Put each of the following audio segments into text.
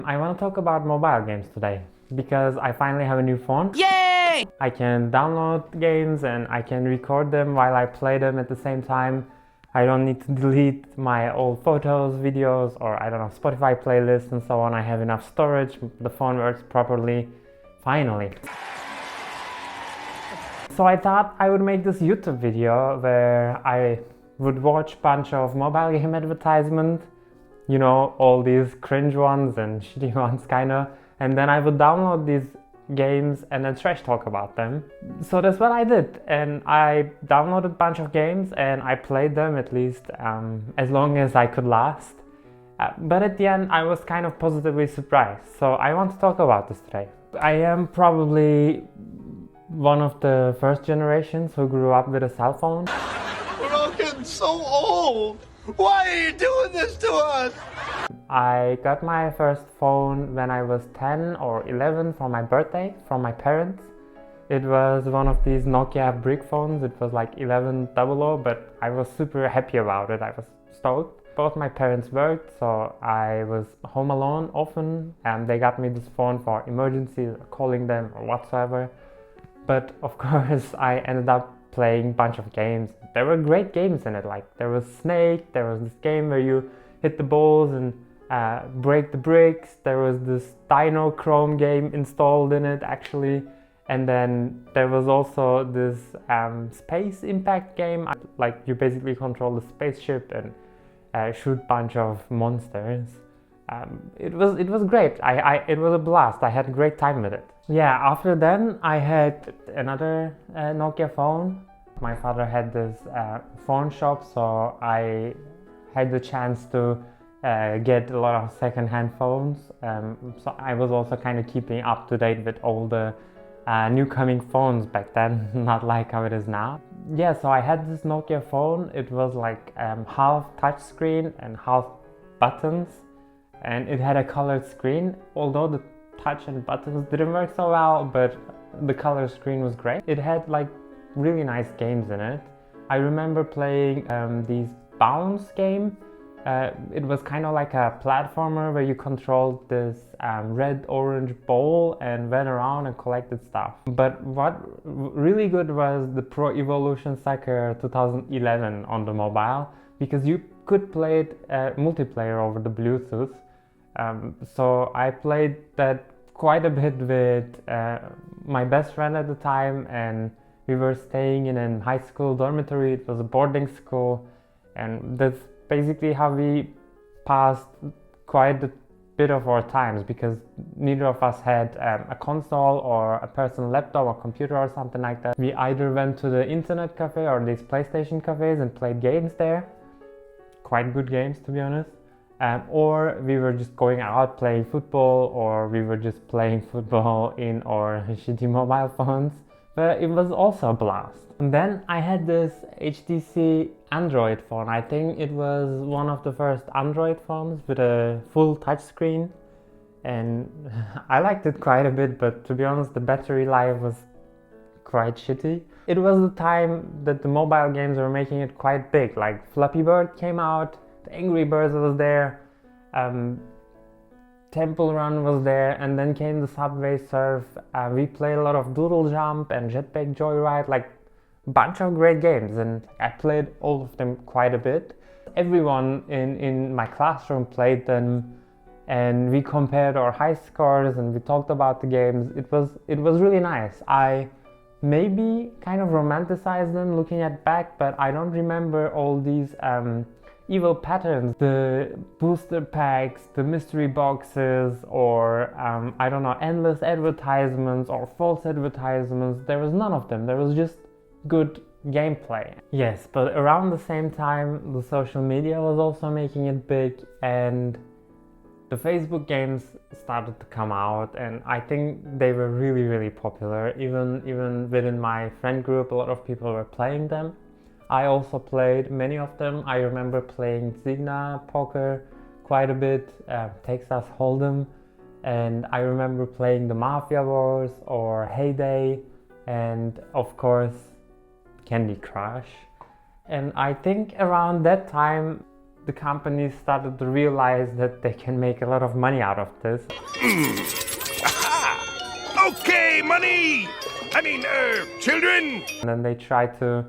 I want to talk about mobile games today because I finally have a new phone. Yay! I can download games and I can record them while I play them at the same time. I don't need to delete my old photos, videos, or I don't know, Spotify playlists and so on. I have enough storage, the phone works properly, finally. So I thought I would make this YouTube video where I would watch a bunch of mobile game advertisements, you know, all these cringe ones and shitty ones kinda, and then I would download these games and then trash talk about them. So that's what I did, and I downloaded a bunch of games and I played them at least as long as I could last. But at the end I was kind of positively surprised, so I want to talk about this today. I am probably one of the first generations who grew up with a cell phone. We're all getting so old! Why are you doing this to us? I got my first phone when I was 10 or 11 for my birthday from my parents. It was one of these Nokia brick phones. It was like 1100, but I was super happy about it. I was stoked. Both my parents worked, so I was home alone often, and they got me this phone for emergencies, calling them or whatsoever. But of course I ended up playing a bunch of games. There were great games in it, like there was Snake, there was this game where you hit the balls and break the bricks, there was this Dino Chrome game installed in it actually, and then there was also this space impact game, like you basically control the spaceship and shoot a bunch of monsters. It was great. It was a blast. I had a great time with it. Yeah, after then I had another Nokia phone. My father had this phone shop, so I had the chance to get a lot of second-hand phones. So I was also kind of keeping up to date with all the new coming phones back then, not like how it is now. Yeah, so I had this Nokia phone. It was like half touchscreen and half buttons, and it had a colored screen, although the touch and buttons didn't work so well, but the color screen was great. It had like really nice games in it. I remember playing these bounce game. It was kind of like a platformer where you controlled this red-orange ball and went around and collected stuff. But what really good was the Pro Evolution Soccer 2011 on the mobile, because you could play it multiplayer over the Bluetooth. So I played that quite a bit with my best friend at the time, and we were staying in a high school dormitory. It was a boarding school, and that's basically how we passed quite a bit of our times, because neither of us had a console or a personal laptop or computer or something like that. We either went to the internet cafe or these PlayStation cafes and played games there, quite good games to be honest. Or we were just going out playing football, or we were just playing football in our shitty mobile phones. But it was also a blast. And then I had this HTC Android phone. I think it was one of the first Android phones with a full touchscreen. And I liked it quite a bit, but to be honest, the battery life was quite shitty. It was the time that the mobile games were making it quite big, like Flappy Bird came out, the Angry Birds was there, Temple Run was there, and then came the Subway Surf. We played a lot of Doodle Jump and Jetpack Joyride, like a bunch of great games, and I played all of them quite a bit. Everyone in my classroom played them, and we compared our high scores and we talked about the games. It was really nice. I maybe kind of romanticized them looking at back, but I don't remember all these evil patterns, the booster packs, the mystery boxes, or I don't know, endless advertisements or false advertisements. There was none of them. There was just good gameplay. Yes, but around the same time the social media was also making it big, and the Facebook games started to come out, and I think they were really popular. Even within my friend group, a lot of people were playing them. I also played many of them. I remember playing Zynga Poker quite a bit, Texas Hold'em, and I remember playing the Mafia Wars or Heyday, and of course Candy Crush. And I think around that time the companies started to realize that they can make a lot of money out of this. Okay, money! Children! And then they try to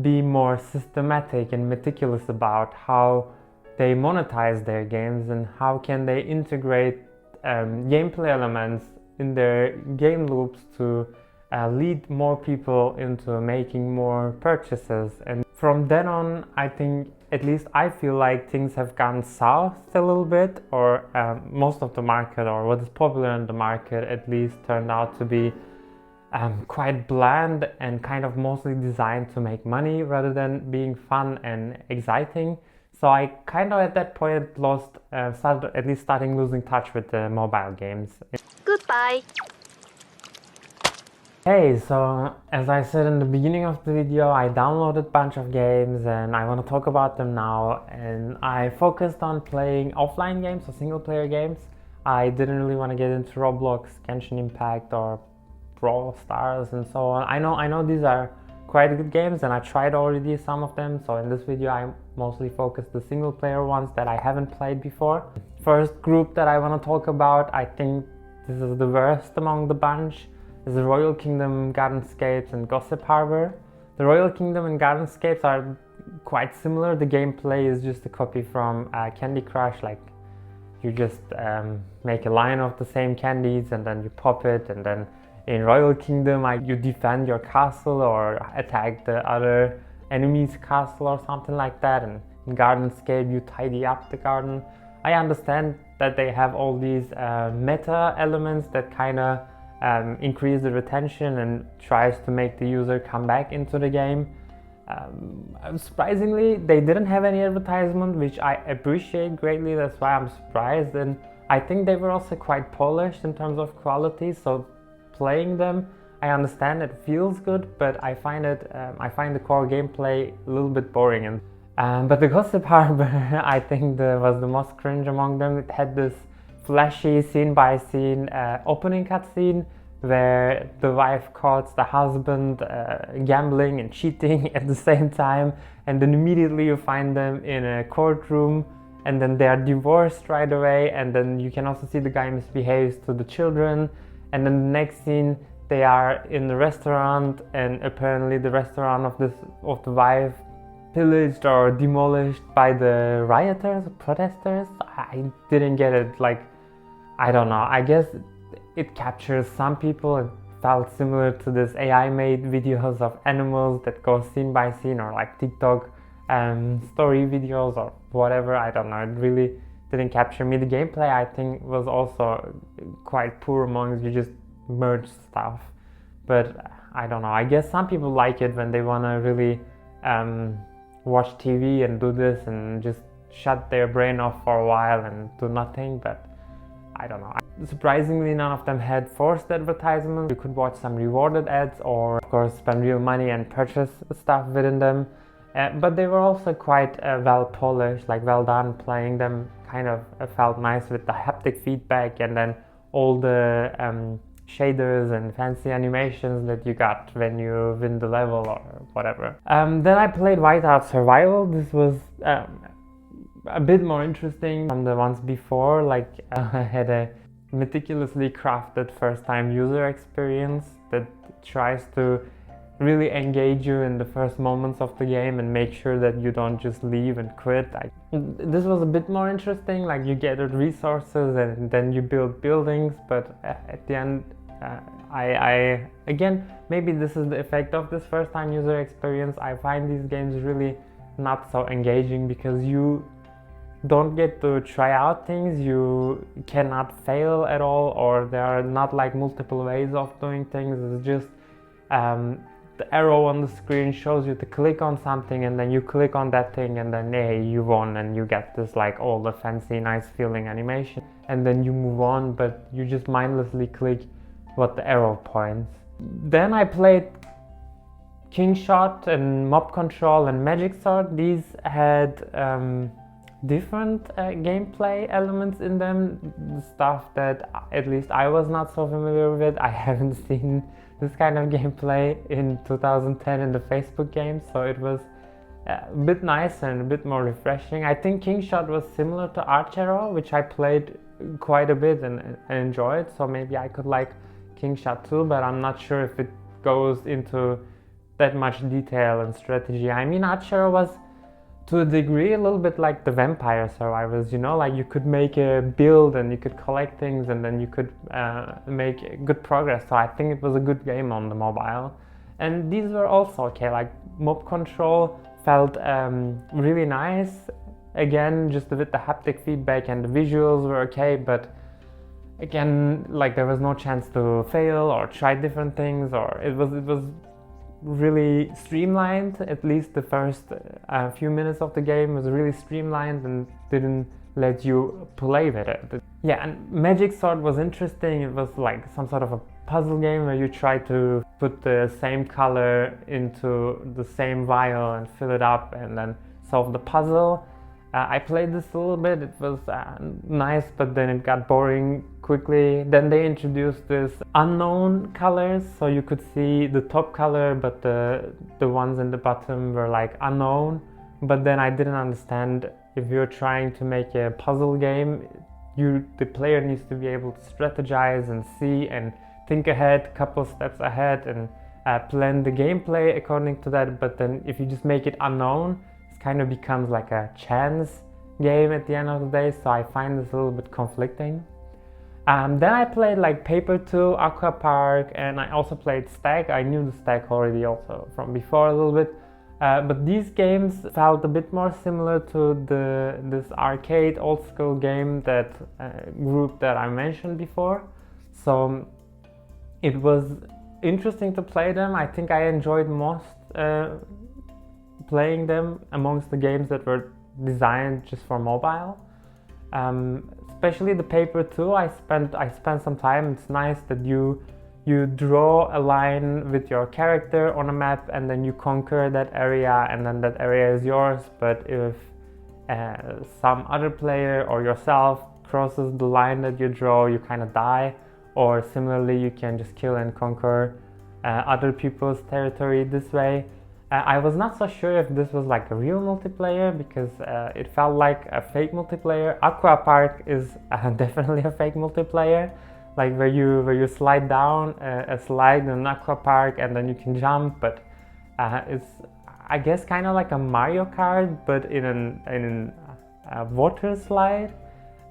be more systematic and meticulous about how they monetize their games and how can they integrate gameplay elements in their game loops to lead more people into making more purchases. And from then on, I think, at least I feel like things have gone south a little bit, or most of the market, or what is popular in the market at least, turned out to be quite bland and kind of mostly designed to make money rather than being fun and exciting. So I kind of at that point starting losing touch with the mobile games. Goodbye. Hey, so as I said in the beginning of the video, I downloaded a bunch of games and I want to talk about them now. And I focused on playing offline games, or single player games. I didn't really want to get into Roblox, Genshin Impact, or Brawl Stars and so on. I know these are quite good games and I tried already some of them. So in this video I mostly focused the single player ones that I haven't played before. First group that I want to talk about, I think this is the worst among the bunch, is the Royal Kingdom, Gardenscapes and Gossip Harbor. The Royal Kingdom and Gardenscapes are quite similar. The gameplay is just a copy from Candy Crush. Like, you just make a line of the same candies and then you pop it, and then in Royal Kingdom you defend your castle or attack the other enemy's castle or something like that, and in Gardenscape you tidy up the garden. I understand that they have all these meta elements that kind of increase the retention and tries to make the user come back into the game. Surprisingly, they didn't have any advertisement, which I appreciate greatly. That's why I'm surprised, and I think they were also quite polished in terms of quality. So playing them, I understand it feels good, but I find the core gameplay a little bit boring. But the Gossip Harbor, I think was the most cringe among them. It had this flashy scene-by-scene opening cutscene where the wife caught the husband gambling and cheating at the same time, and then immediately you find them in a courtroom, and then they are divorced right away, and then you can also see the guy misbehaves to the children, and then the next scene they are in the restaurant, and apparently the restaurant of the wife pillaged or demolished by the rioters, protesters. I didn't get it. Like, I don't know, I guess it captures some people. It felt similar to this AI made videos of animals that go scene by scene, or like TikTok story videos or whatever. I don't know, it really didn't capture me. The gameplay, I think, was also quite poor amongst you just merge stuff, but I don't know, I guess some people like it when they want to really watch TV and do this and just shut their brain off for a while and do nothing. But I don't know. Surprisingly, none of them had forced advertisements. You could watch some rewarded ads, or of course spend real money and purchase stuff within them. But they were also quite well polished, like well done. Playing them kind of felt nice with the haptic feedback, and then all the shaders and fancy animations that you got when you win the level or whatever. Then I played Whiteout Survival. This was a bit more interesting than the ones before. Like, I had a meticulously crafted first-time user experience that tries to really engage you in the first moments of the game and make sure that you don't just leave and quit. This was a bit more interesting. Like, you gathered resources and then you build buildings, but at the end I again, maybe this is the effect of this first-time user experience, I find these games really not so engaging because you don't get to try out things, you cannot fail at all, or there are not like multiple ways of doing things. It's just the arrow on the screen shows you to click on something, and then you click on that thing, and then hey, you won, and you get this like all the fancy nice feeling animation, and then you move on, but you just mindlessly click what the arrow points. Then I played Kingshot and Mob Control and Magic Sword. These had different gameplay elements in them, stuff that at least I was not so familiar with. I haven't seen this kind of gameplay in 2010 in the Facebook games, so it was a bit nicer and a bit more refreshing. I think Kingshot was similar to Archero, which I played quite a bit and enjoyed, so maybe I could like Kingshot too, but I'm not sure if it goes into that much detail and strategy. I mean, Archero was to a degree a little bit like the Vampire Survivors, you know, like you could make a build and you could collect things and then you could make good progress. So I think it was a good game on the mobile. And these were also okay, like mob control felt really nice. Again, just with the haptic feedback and the visuals were okay, but again, like there was no chance to fail or try different things, or it was really streamlined. At least the first few minutes of the game was really streamlined and didn't let you play with it. Yeah, and Magic Sword was interesting. It was like some sort of a puzzle game where you try to put the same color into the same vial and fill it up and then solve the puzzle. I played this a little bit. It was nice, but then it got boring quickly. Then they introduced this unknown colors, so you could see the top color, but the ones in the bottom were like unknown. But then I didn't understand, if you're trying to make a puzzle game, the player needs to be able to strategize and see and think ahead, a couple steps ahead, and plan the gameplay according to that. But then if you just make it unknown, kind of becomes like a chance game at the end of the day, so I find this a little bit conflicting. Then I played like Paper 2, Aqua Park, and I also played Stack. I knew the Stack already also from before a little bit, but these games felt a bit more similar to this arcade old school game that group that I mentioned before. So it was interesting to play them. I think I enjoyed most playing them amongst the games that were designed just for mobile. Especially the Paper 2, I spent some time. It's nice that you draw a line with your character on a map and then you conquer that area and then that area is yours. But if some other player or yourself crosses the line that you draw, you kind of die. Or similarly, you can just kill and conquer other people's territory this way. I was not so sure if this was like a real multiplayer, because it felt like a fake multiplayer. Aqua Park is definitely a fake multiplayer, like where you slide down a slide in an Aqua Park and then you can jump. But it's, I guess, kind of like a Mario Kart, but in a water slide.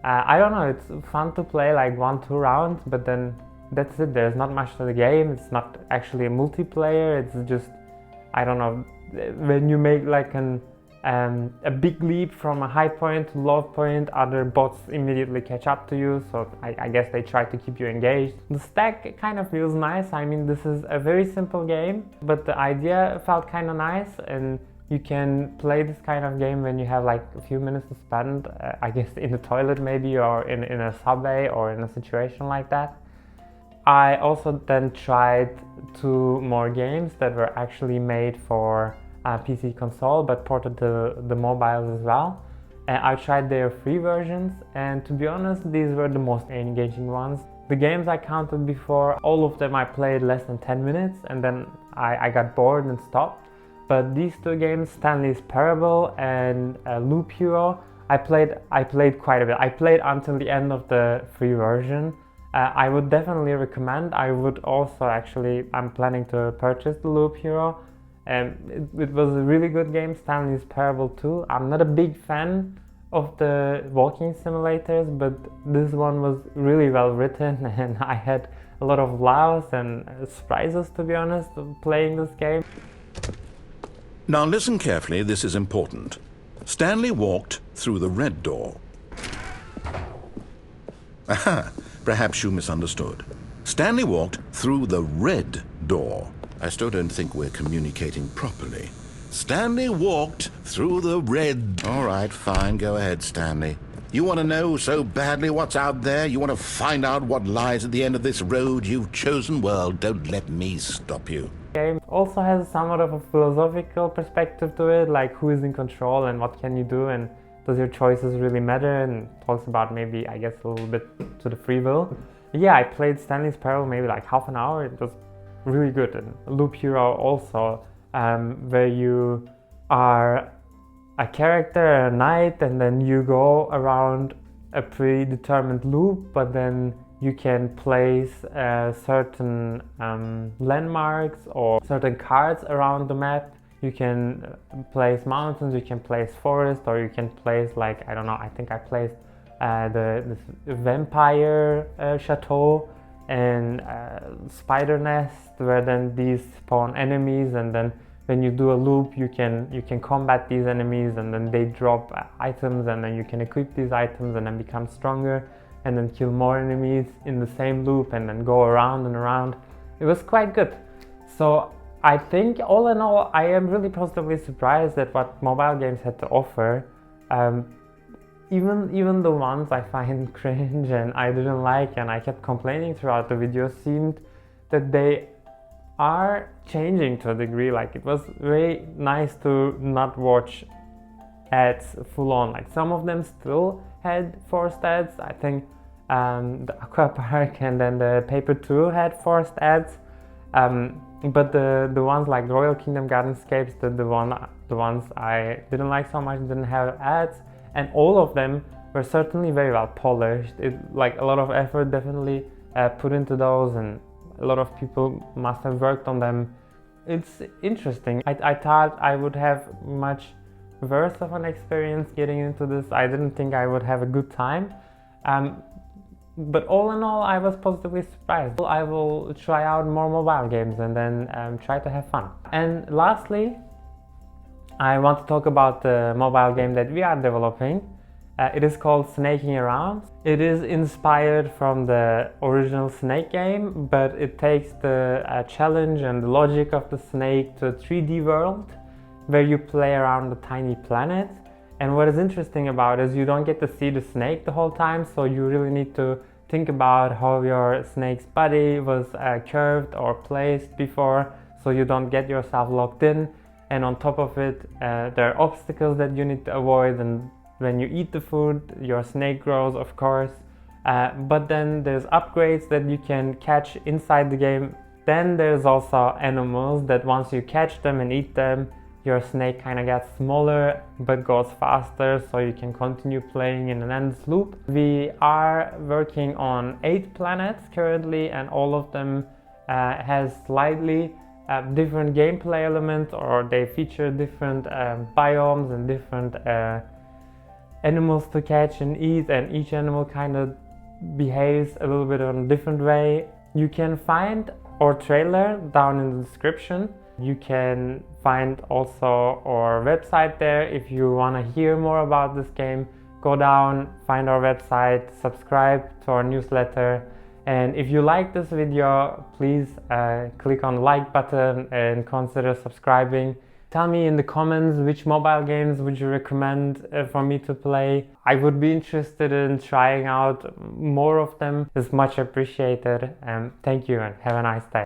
I don't know. It's fun to play like 1-2 rounds, but then that's it. There's not much to the game. It's not actually a multiplayer. It's just, I don't know, when you make like a big leap from a high point to low point, other bots immediately catch up to you, so I guess they try to keep you engaged. The Stack kind of feels nice. I mean, this is a very simple game, but the idea felt kind of nice, and you can play this kind of game when you have like a few minutes to spend, I guess in the toilet maybe, or in a subway, or in a situation like that. I also then tried 2 more games that were actually made for PC console but ported to the mobiles as well. I tried their free versions, and to be honest, these were the most engaging ones. The games I counted before, all of them I played less than 10 minutes and then I got bored and stopped. But these 2 games, Stanley's Parable and Loop Hero, I played quite a bit. I played until the end of the free version. I would definitely recommend. I would also actually, I'm planning to purchase the Loop Hero. It was a really good game, Stanley's Parable too. I'm not a big fan of the walking simulators, but this one was really well written and I had a lot of laughs and surprises, to be honest, playing this game. Now listen carefully, this is important. Stanley walked through the red door. Aha, perhaps you misunderstood. Stanley walked through the red door. I still don't think we're communicating properly. Stanley walked through the red... All right, fine, go ahead, Stanley. You want to know so badly what's out there? You want to find out what lies at the end of this road you've chosen? Well, don't let me stop you. Game also has somewhat of a philosophical perspective to it, like who is in control and what can you do, and does your choices really matter, and talks about maybe, I guess, a little bit to the free will. Yeah, I played Stanley's Parable maybe like half an hour. It was really good. And Loop Hero also, where you are a character, a knight, and then you go around a predetermined loop, but then you can place certain landmarks or certain cards around the map. You can place mountains, you can place forest, or you can place, like, I don't know, I think I placed this vampire chateau and spider nest, where then these spawn enemies, and then when you do a loop you can combat these enemies, and then they drop items, and then you can equip these items and then become stronger and then kill more enemies in the same loop and then go around and around. It was quite good. So I think all in all I am really positively surprised at what mobile games had to offer. Even the ones I find cringe and I didn't like and I kept complaining throughout the video seemed that they are changing to a degree. Like, it was very nice to not watch ads full on. Like, some of them still had forced ads. I think the Aqua Park and then the Paper 2 had forced ads. But the ones like Royal Kingdom Gardenscapes, the ones I didn't like so much, didn't have ads. And all of them were certainly very well polished. Like, a lot of effort definitely put into those, and a lot of people must have worked on them. It's interesting. I thought I would have much worse of an experience getting into this. I didn't think I would have a good time. But all in all, I was positively surprised. I will try out more mobile games and then try to have fun. And lastly, I want to talk about the mobile game that we are developing. It is called Snaking Around. It is inspired from the original Snake game, but it takes the challenge and the logic of the snake to a 3D world where you play around a tiny planet. And what is interesting about it is you don't get to see the snake the whole time, so you really need to think about how your snake's body was curved or placed before, so you don't get yourself locked in. And on top of it, there are obstacles that you need to avoid, and when you eat the food, your snake grows, of course. But then there's upgrades that you can catch inside the game. Then there's also animals that once you catch them and eat them, your snake kind of gets smaller but goes faster, so you can continue playing in an endless loop. We are working on 8 planets currently, and all of them has slightly different gameplay elements, or they feature different biomes and different animals to catch and eat, and each animal kind of behaves a little bit in a different way. You can find our trailer down in the description. You can find also our website there. If you want to hear more about this game, go down, find our website, subscribe to our newsletter. And if you like this video, please click on the like button and consider subscribing. Tell me in the comments which mobile games would you recommend for me to play. I would be interested in trying out more of them. It's much appreciated. Thank you and have a nice day.